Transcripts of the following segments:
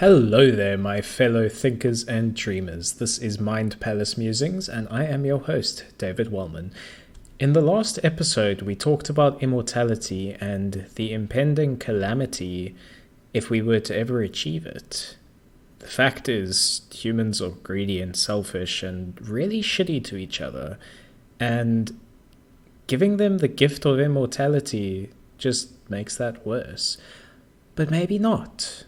Hello there, my fellow thinkers and dreamers. This is Mind Palace Musings, and I am your host, David Wellman. In the last episode, we talked about immortality and the impending calamity if we were to ever achieve it. The fact is, humans are greedy and selfish and really shitty to each other, and giving them the gift of immortality just makes that worse. But maybe not.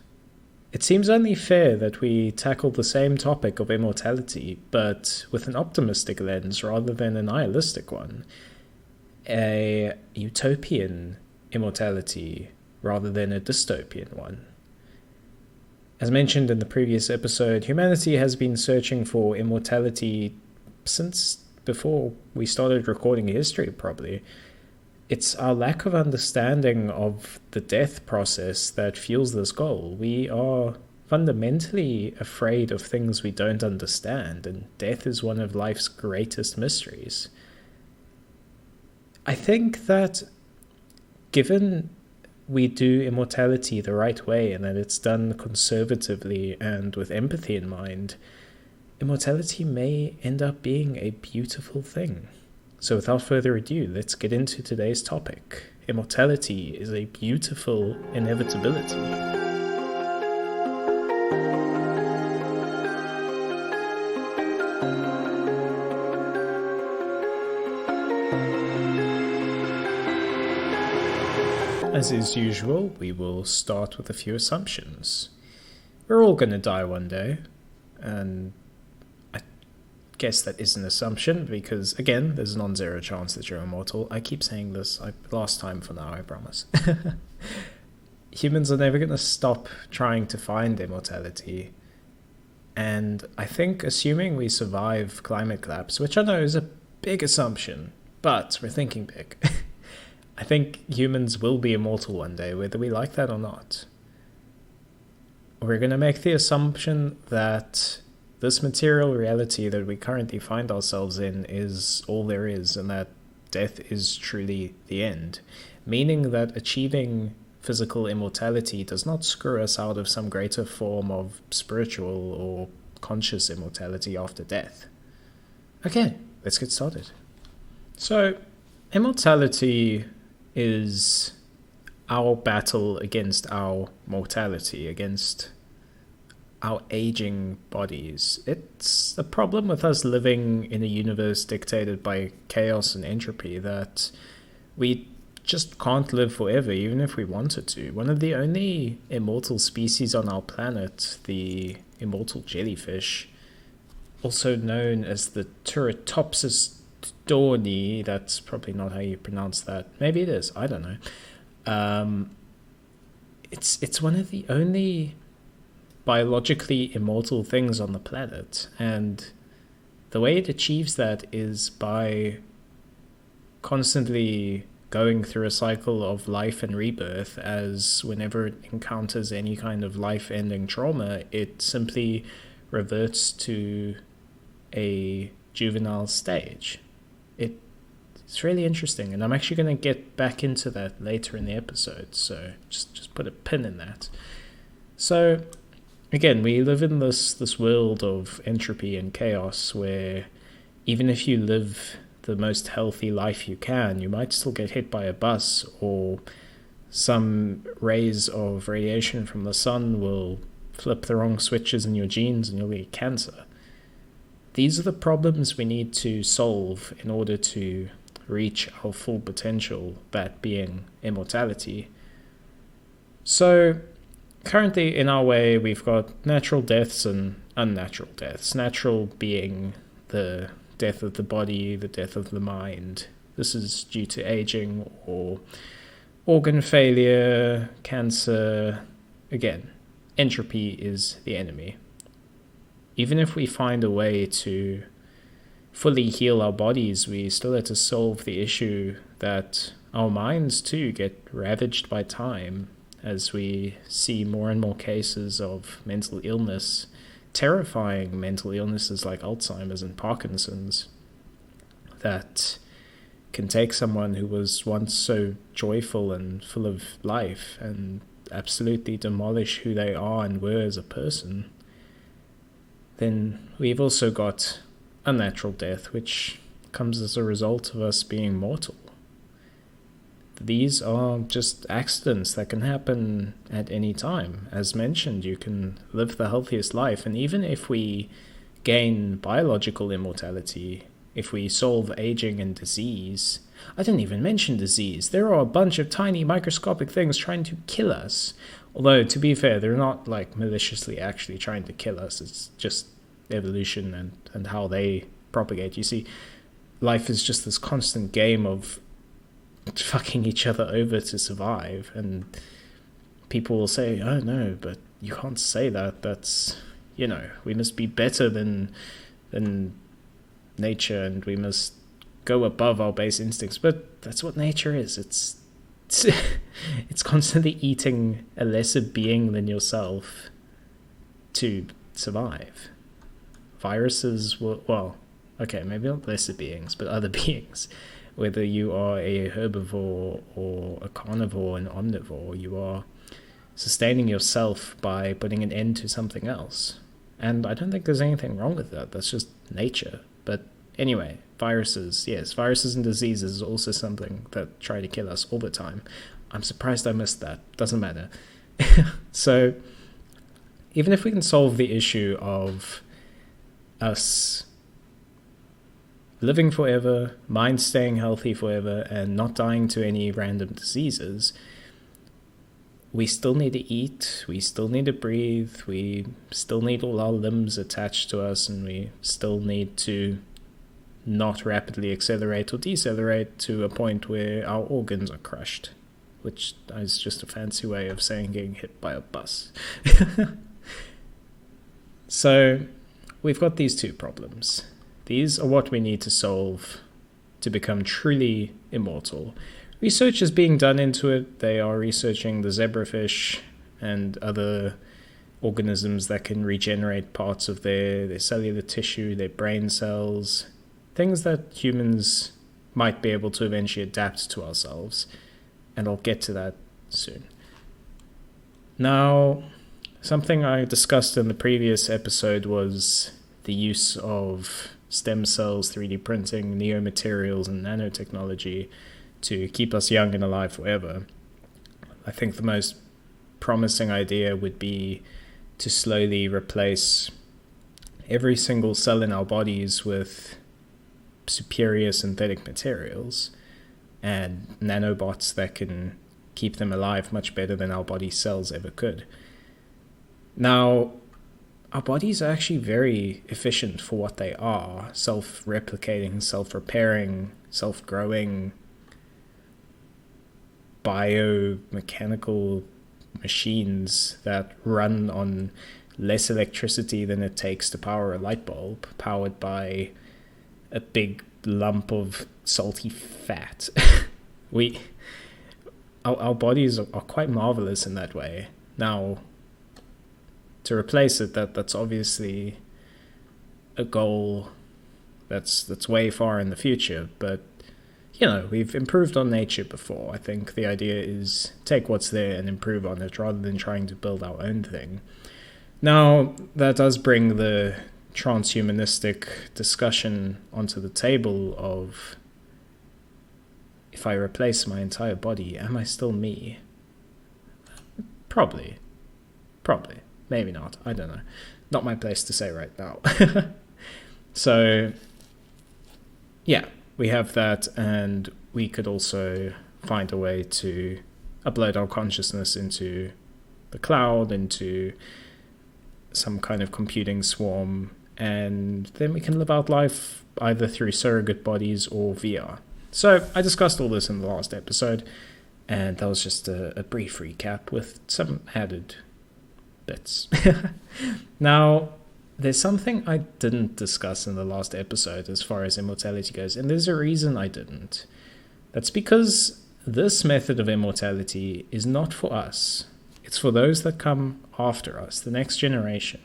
It seems only fair that we tackle the same topic of immortality, but with an optimistic lens rather than a nihilistic one. A utopian immortality rather than a dystopian one. As mentioned in the previous episode, humanity has been searching for immortality since before we started recording history, probably. It's our lack of understanding of the death process that fuels this goal. We are fundamentally afraid of things we don't understand, and death is one of life's greatest mysteries. I think that given we do immortality the right way and that it's done conservatively and with empathy in mind, immortality may end up being a beautiful thing. So without further ado, let's get into today's topic. Immortality is a beautiful inevitability. As is usual, we will start with a few assumptions. We're all going to die one day, and guess that is an assumption because, again, there's a non-zero chance that you're immortal. I keep saying this, last time for now, I promise. Humans are never going to stop trying to find immortality. And I think assuming we survive climate collapse, which I know is a big assumption, but we're thinking big. I think humans will be immortal one day, whether we like that or not. We're going to make the assumption that this material reality that we currently find ourselves in is all there is, and that death is truly the end, meaning that achieving physical immortality does not screw us out of some greater form of spiritual or conscious immortality after death. Okay, let's get started. So, immortality is our battle against our mortality, against our aging bodies. It's a problem with us living in a universe dictated by chaos and entropy that we just can't live forever, even if we wanted to. One of the only immortal species on our planet, the immortal jellyfish, also known as the Turritopsis dorni, that's probably not how you pronounce that. Maybe it is, I don't know. It's one of the only biologically immortal things on the planet, and the way it achieves that is by constantly going through a cycle of life and rebirth, as whenever it encounters any kind of life-ending trauma, it simply reverts to a juvenile stage. It's really interesting, and I'm actually going to get back into that later in the episode, so just put a pin in that. So again, we live in this world of entropy and chaos where even if you live the most healthy life you can, you might still get hit by a bus, or some rays of radiation from the sun will flip the wrong switches in your genes and you'll get cancer. These are the problems we need to solve in order to reach our full potential, that being immortality. So currently, in our way, we've got natural deaths and unnatural deaths. Natural being the death of the body, the death of the mind. This is due to aging or organ failure, cancer. Again, entropy is the enemy. Even if we find a way to fully heal our bodies, we still have to solve the issue that our minds too get ravaged by time, as we see more and more cases of mental illness, terrifying mental illnesses like Alzheimer's and Parkinson's, that can take someone who was once so joyful and full of life and absolutely demolish who they are and were as a person, then we've also got unnatural death, which comes as a result of us being mortal. These are just accidents that can happen at any time. As mentioned, you can live the healthiest life, and even if we gain biological immortality, if we solve aging and disease, I didn't even mention disease. There are a bunch of tiny microscopic things trying to kill us. Although, to be fair, they're not like maliciously actually trying to kill us. It's just evolution and how they propagate. You see, life is just this constant game of fucking each other over to survive, and people will say, oh no, but you can't say that. That's, we must be better than nature, and we must go above our base instincts. But that's what nature is. It's constantly eating a lesser being than yourself to survive. Viruses will, well, okay, maybe not lesser beings, but other beings. Whether you are a herbivore or a carnivore, an omnivore, you are sustaining yourself by putting an end to something else. And I don't think there's anything wrong with that. That's just nature. But anyway, viruses, yes, viruses and diseases is also something that try to kill us all the time. I'm surprised I missed that. Doesn't matter. So even if we can solve the issue of us living forever, mind staying healthy forever, and not dying to any random diseases, we still need to eat, we still need to breathe, we still need all our limbs attached to us, and we still need to not rapidly accelerate or decelerate to a point where our organs are crushed, which is just a fancy way of saying getting hit by a bus. So we've got these two problems. These are what we need to solve to become truly immortal. Research is being done into it. They are researching the zebrafish and other organisms that can regenerate parts of their cellular tissue, their brain cells, things that humans might be able to eventually adapt to ourselves. And I'll get to that soon. Now, something I discussed in the previous episode was the use of stem cells, 3D printing, neomaterials, and nanotechnology to keep us young and alive forever. I think the most promising idea would be to slowly replace every single cell in our bodies with superior synthetic materials and nanobots that can keep them alive much better than our body cells ever could. Now, our bodies are actually very efficient for what they are: self-replicating, self-repairing, self-growing, biomechanical machines that run on less electricity than it takes to power a light bulb, powered by a big lump of salty fat. Our bodies are quite marvelous in that way. Now, to replace it, that's obviously a goal that's way far in the future, but we've improved on nature before. I think the idea is take what's there and improve on it rather than trying to build our own thing. Now, that does bring the transhumanistic discussion onto the table of, if I replace my entire body, am I still me? Probably. Maybe not. I don't know. Not my place to say right now. So, yeah, we have that, and we could also find a way to upload our consciousness into the cloud, into some kind of computing swarm, and then we can live out life either through surrogate bodies or VR. So I discussed all this in the last episode, and that was just a brief recap with some added bits. Now, there's something I didn't discuss in the last episode as far as immortality goes, and there's a reason I didn't. That's because this method of immortality is not for us. It's for those that come after us, the next generation.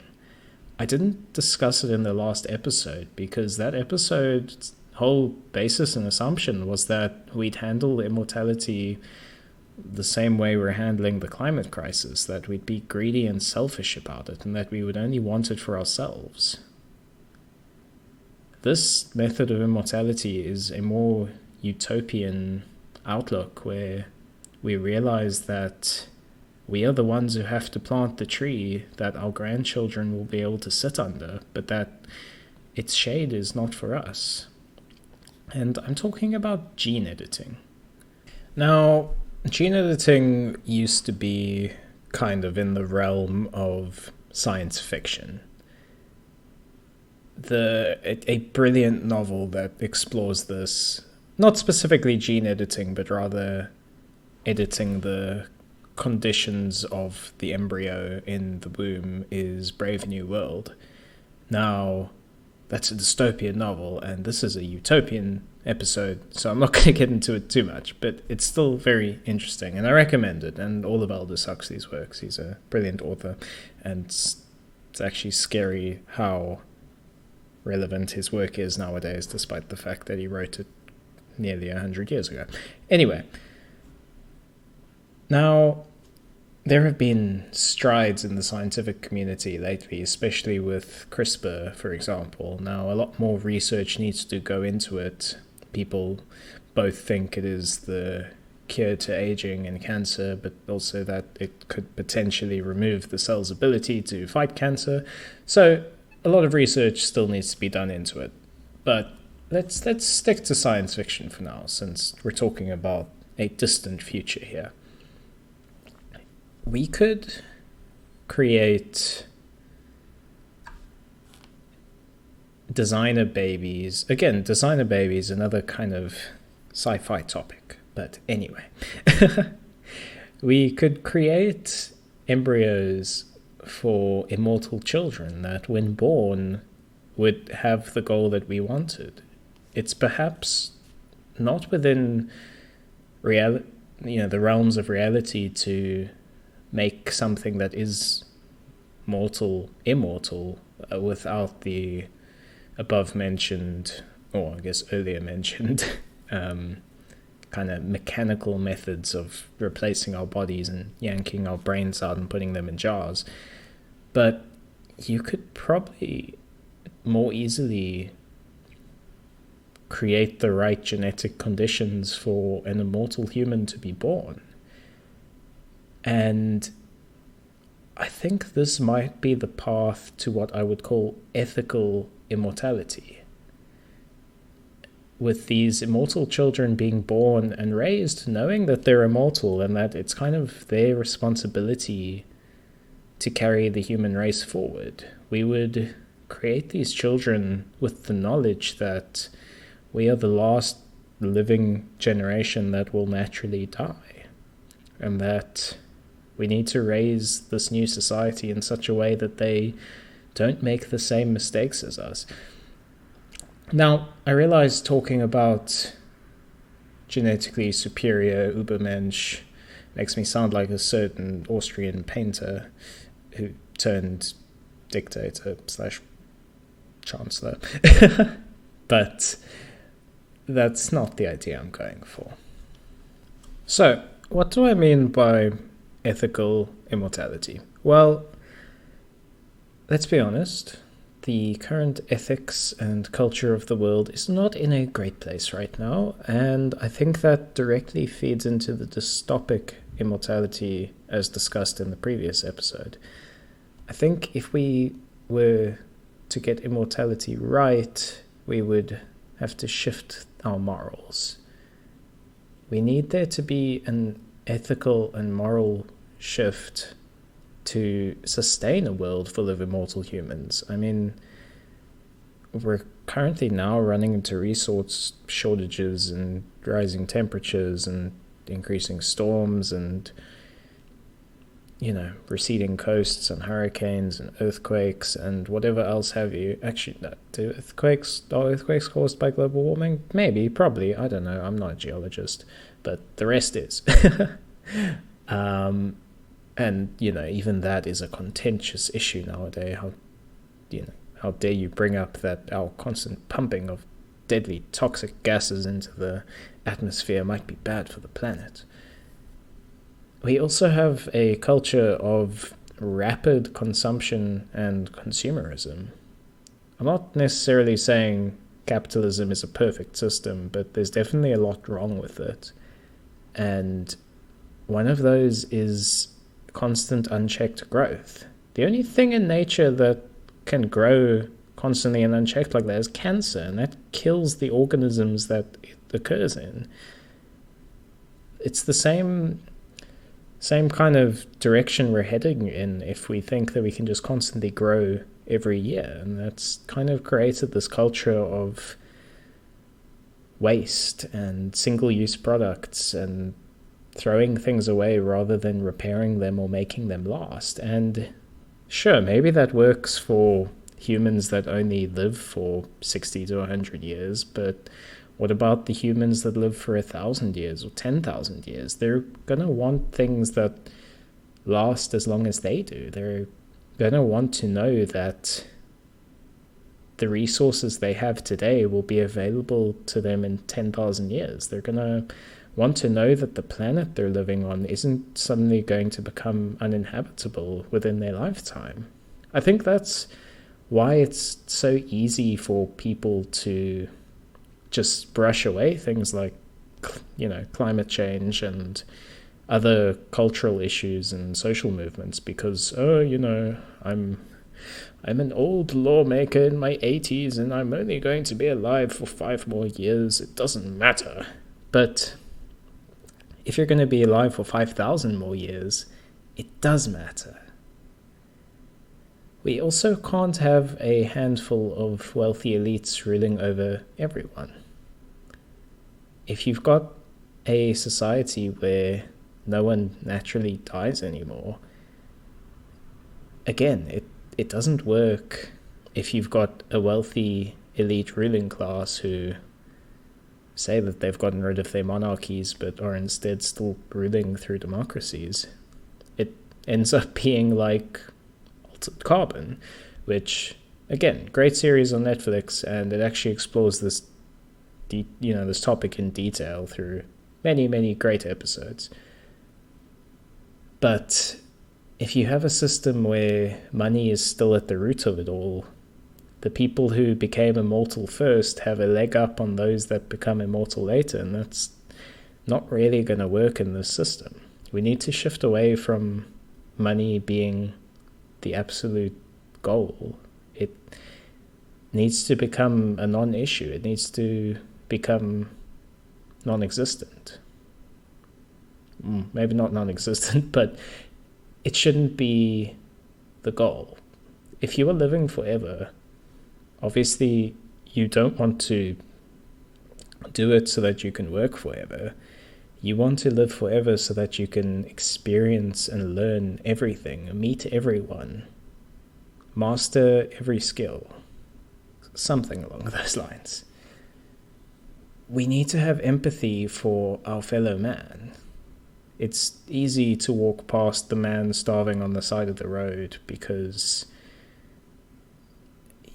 I didn't discuss it in the last episode because that episode's whole basis and assumption was that we'd handle immortality the same way we're handling the climate crisis, that we'd be greedy and selfish about it, and that we would only want it for ourselves. This method of immortality is a more utopian outlook, where we realize that we are the ones who have to plant the tree that our grandchildren will be able to sit under, but that its shade is not for us. And I'm talking about gene editing. Now, gene editing used to be kind of in the realm of science fiction. A brilliant novel that explores this, not specifically gene editing, but rather editing the conditions of the embryo in the womb, is Brave New World. Now, that's a dystopian novel, and this is a utopian episode, so I'm not going to get into it too much, but it's still very interesting, and I recommend it, and all of Aldous Huxley's works. He's a brilliant author, and it's actually scary how relevant his work is nowadays, despite the fact that he wrote it nearly 100 years ago. Anyway, now, there have been strides in the scientific community lately, especially with CRISPR, for example. Now, a lot more research needs to go into it. People both think it is the cure to aging and cancer, but also that it could potentially remove the cell's ability to fight cancer. So, a lot of research still needs to be done into it. But let's stick to science fiction for now, since we're talking about a distant future here. We could create designer babies. Again, designer babies, another kind of sci-fi topic. But anyway, we could create embryos for immortal children that, when born, would have the goal that we wanted. It's perhaps not within the realms of reality to make something that is immortal, without the above mentioned, or I guess earlier mentioned, kind of mechanical methods of replacing our bodies and yanking our brains out and putting them in jars. But you could probably more easily create the right genetic conditions for an immortal human to be born. And I think this might be the path to what I would call ethical immortality. With these immortal children being born and raised knowing that they're immortal, and that it's kind of their responsibility to carry the human race forward. We would create these children with the knowledge that we are the last living generation that will naturally die, and that we need to raise this new society in such a way that they don't make the same mistakes as us. Now, I realize talking about genetically superior Übermensch makes me sound like a certain Austrian painter who turned dictator / chancellor. But that's not the idea I'm going for. So, what do I mean by ethical immortality? Well, let's be honest. The current ethics and culture of the world is not in a great place right now, and I think that directly feeds into the dystopic immortality as discussed in the previous episode. I think if we were to get immortality right, we would have to shift our morals. We need there to be an ethical and moral shift to sustain a world full of immortal humans. I mean, we're currently now running into resource shortages and rising temperatures and increasing storms and, receding coasts and hurricanes and earthquakes and whatever else have you. Actually, no, are earthquakes caused by global warming? Maybe, probably, I don't know, I'm not a geologist, but the rest is. And, even that is a contentious issue nowadays. How dare you bring up that our constant pumping of deadly toxic gases into the atmosphere might be bad for the planet. We also have a culture of rapid consumption and consumerism. I'm not necessarily saying capitalism is a perfect system, but there's definitely a lot wrong with it. And one of those is constant unchecked growth. The only thing in nature that can grow constantly and unchecked like that is cancer, and that kills the organisms that it occurs in. It's the same kind of direction we're heading in if we think that we can just constantly grow every year. And that's kind of created this culture of waste and single-use products and throwing things away rather than repairing them or making them last. And sure, maybe that works for humans that only live for 60 to 100 years, but what about the humans that live for 1,000 years or 10,000 years? They're going to want things that last as long as they do. They're going to want to know that the resources they have today will be available to them in 10,000 years. They're going to want to know that the planet they're living on isn't suddenly going to become uninhabitable within their lifetime. I think that's why it's so easy for people to just brush away things like, climate change and other cultural issues and social movements because, I'm an old lawmaker in my 80s and I'm only going to be alive for 5 more years. It doesn't matter. But if you're going to be alive for 5,000 more years, it does matter. We also can't have a handful of wealthy elites ruling over everyone. If you've got a society where no one naturally dies anymore, again, it doesn't work if you've got a wealthy elite ruling class who say that they've gotten rid of their monarchies but are instead still ruling through democracies. It ends up being like Altered Carbon, which, again, great series on Netflix, and it actually explores this this topic in detail through many, many great episodes. But if you have a system where money is still at the root of it all, the people who became immortal first have a leg up on those that become immortal later, and that's not really going to work in this system. We need to shift away from money being the absolute goal. It needs to become a non-issue. It needs to become non-existent. Maybe not non-existent, but it shouldn't be the goal. If you are living forever, obviously you don't want to do it so that you can work forever. You want to live forever so that you can experience and learn everything, meet everyone, master every skill, something along those lines. We need to have empathy for our fellow man. It's easy to walk past the man starving on the side of the road because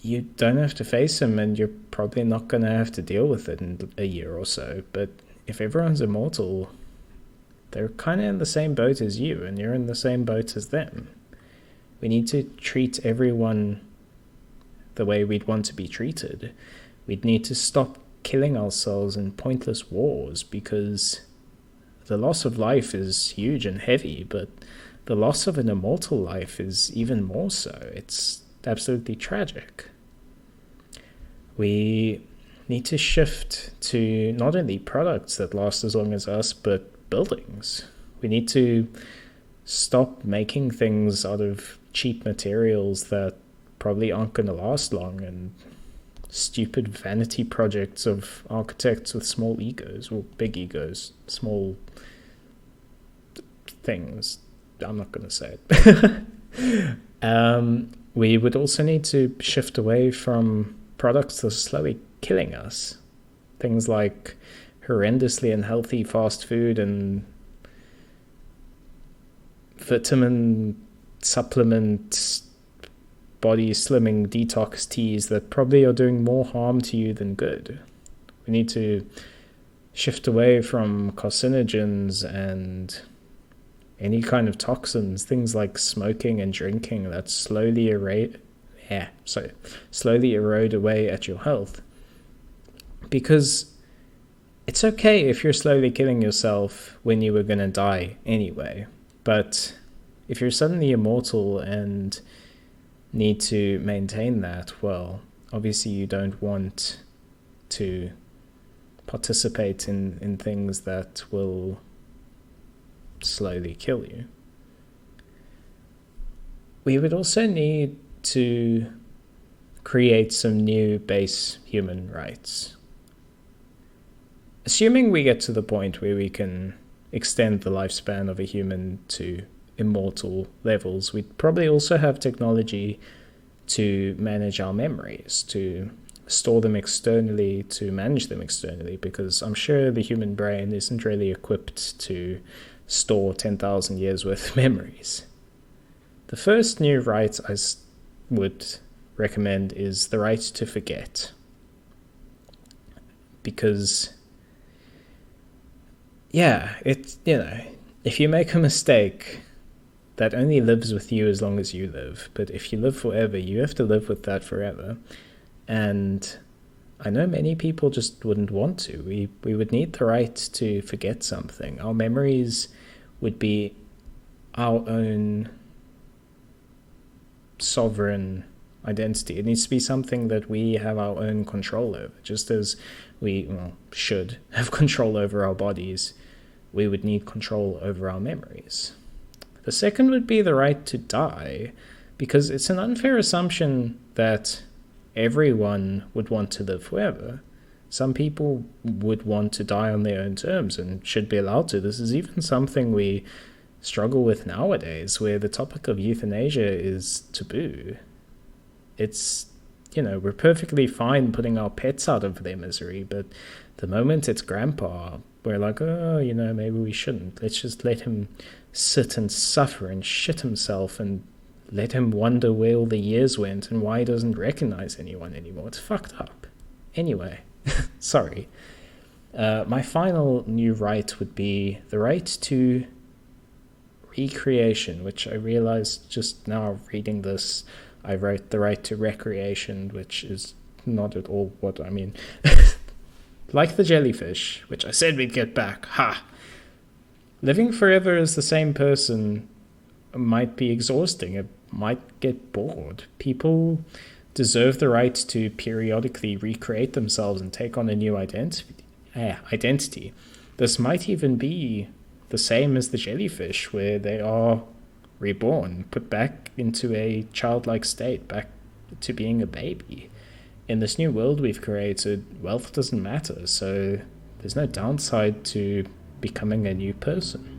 you don't have to face him and you're probably not going to have to deal with it in a year or so. But if everyone's immortal, they're kind of in the same boat as you and you're in the same boat as them. We need to treat everyone the way we'd want to be treated. We'd need to stop killing ourselves in pointless wars because the loss of life is huge and heavy, but the loss of an immortal life is even more so. It's absolutely tragic. We need to shift to not only products that last as long as us, but buildings. We need to stop making things out of cheap materials that probably aren't going to last long and stupid vanity projects of architects with small egos, or big egos, small things. I'm not going to say it. We would also need to shift away from products that are slowly killing us. Things like horrendously unhealthy fast food and vitamin supplement, body slimming detox teas that probably are doing more harm to you than good. We need to shift away from carcinogens and any kind of toxins, things like smoking and drinking that slowly erode away at your health. Because it's okay if you're slowly killing yourself when you were going to die anyway. But if you're suddenly immortal and need to maintain that, well, obviously you don't want to participate in things that will slowly kill you. We would also need to create some new base human rights. Assuming we get to the point where we can extend the lifespan of a human to immortal levels, we'd probably also have technology to manage our memories, to store them externally, to manage them externally, because I'm sure the human brain isn't really equipped to store 10,000 years worth of memories. The first new right I would recommend is the right to forget. Because if you make a mistake, that only lives with you as long as you live. But if you live forever, you have to live with that forever. And I know many people just wouldn't want to. We would need the right to forget something. Our memories would be our own sovereign identity. It needs to be something that we have our own control over, just as we should have control over our bodies. We would need control over our memories. The second would be the right to die, because it's an unfair assumption that everyone would want to live forever. Some people would want to die on their own terms and should be allowed to. This is even something we struggle with nowadays, where the topic of euthanasia is taboo. It's, we're perfectly fine putting our pets out of their misery, but the moment it's grandpa, we're like, maybe we shouldn't. Let's just let him sit and suffer and shit himself and let him wonder where all the years went and why he doesn't recognize anyone anymore. It's fucked up. Anyway, sorry. My final new right would be the right to recreation, which I realized just now reading this. I wrote the right to recreation, which is not at all what I mean. Like the jellyfish, which I said we'd get back. Ha! Living forever as the same person might be exhausting. It might get bored. People deserve the right to periodically recreate themselves and take on a new identity. This might even be the same as the jellyfish, where they are reborn, put back into a childlike state, back to being a baby. In this new world we've created, wealth doesn't matter, so there's no downside to becoming a new person.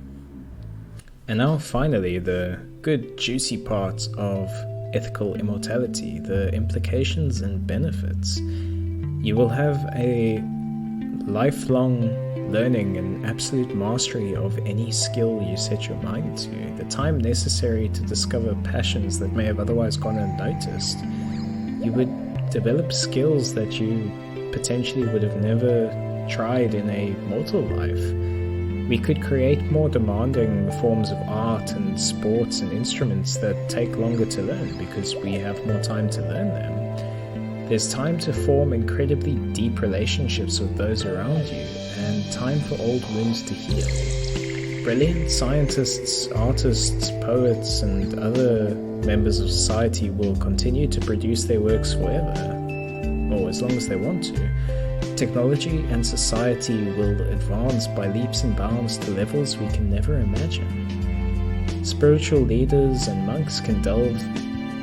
And now finally, the good juicy part of ethical immortality, the implications and benefits. You will have a lifelong learning and absolute mastery of any skill you set your mind to, the time necessary to discover passions that may have otherwise gone unnoticed. You would develop skills that you potentially would have never tried in a mortal life. We could create more demanding forms of art and sports and instruments that take longer to learn because we have more time to learn them. There's time to form incredibly deep relationships with those around you, and time for old wounds to heal. Brilliant scientists, artists, poets, and other members of society will continue to produce their works forever, or as long as they want to. Technology and society will advance by leaps and bounds to levels we can never imagine. Spiritual leaders and monks can delve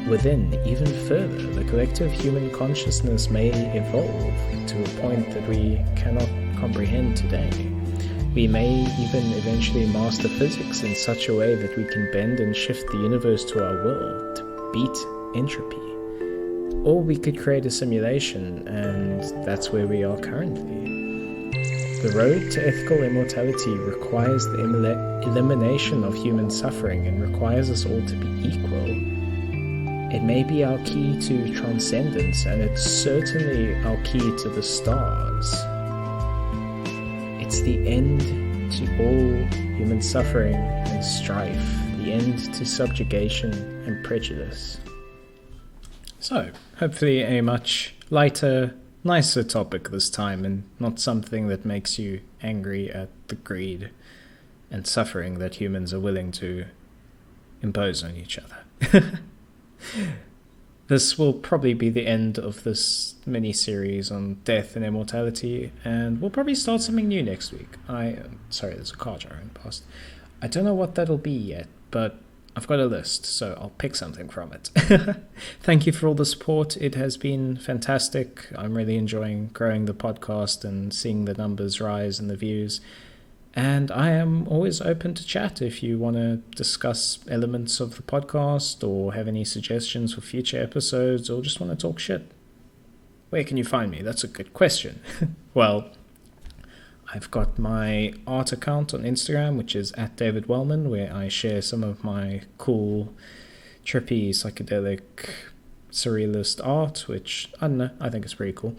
within even further. The collective human consciousness may evolve to a point that we cannot comprehend today. We may even eventually master physics in such a way that we can bend and shift the universe to our will, to beat entropy. Or we could create a simulation, and that's where we are currently. The road to ethical immortality requires the elimination of human suffering and requires us all to be equal. It may be our key to transcendence, and it's certainly our key to the stars. It's the end to all human suffering and strife, the end to subjugation and prejudice. So, hopefully a much lighter, nicer topic this time, and not something that makes you angry at the greed and suffering that humans are willing to impose on each other. This will probably be the end of this mini-series on death and immortality, and we'll probably start something new next week. Sorry, there's a car driving past. I don't know what that'll be yet, but I've got a list, so I'll pick something from it. Thank you for all the support. It has been fantastic. I'm really enjoying growing the podcast and seeing the numbers rise and the views. And I am always open to chat if you want to discuss elements of the podcast or have any suggestions for future episodes or just want to talk shit. Where can you find me? That's a good question. Well, I've got my art account on Instagram, which is @DavidWellman, where I share some of my cool, trippy, psychedelic, surrealist art, which, I don't know, I think is pretty cool.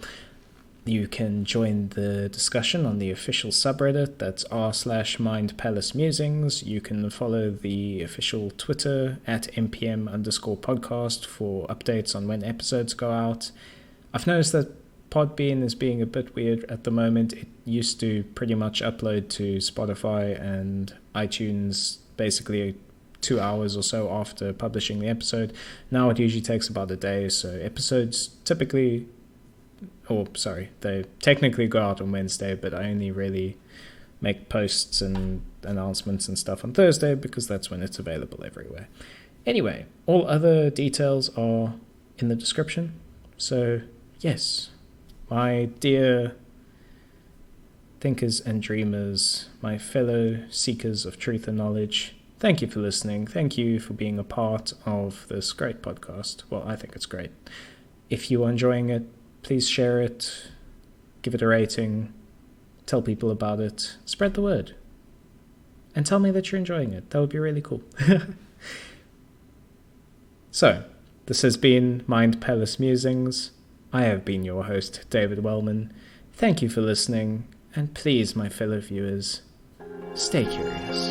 You can join the discussion on the official subreddit, that's r/mindpalacemusings. You can follow the official Twitter @mpm_podcast for updates on when episodes go out. I've noticed that Podbean is being a bit weird at the moment. It used to pretty much upload to Spotify and iTunes basically 2 hours or so after publishing the episode. Now it usually takes about a day, so episodes they technically go out on Wednesday, but I only really make posts and announcements and stuff on Thursday because that's when it's available everywhere. Anyway, all other details are in the description. So, yes, my dear thinkers and dreamers, my fellow seekers of truth and knowledge, thank you for listening. Thank you for being a part of this great podcast. Well, I think it's great. If you are enjoying it, please share it, give it a rating, tell people about it, spread the word, and tell me that you're enjoying it. That would be really cool. So, this has been Mind Palace Musings. I have been your host, David Wellman. Thank you for listening, and please, my fellow viewers, stay curious.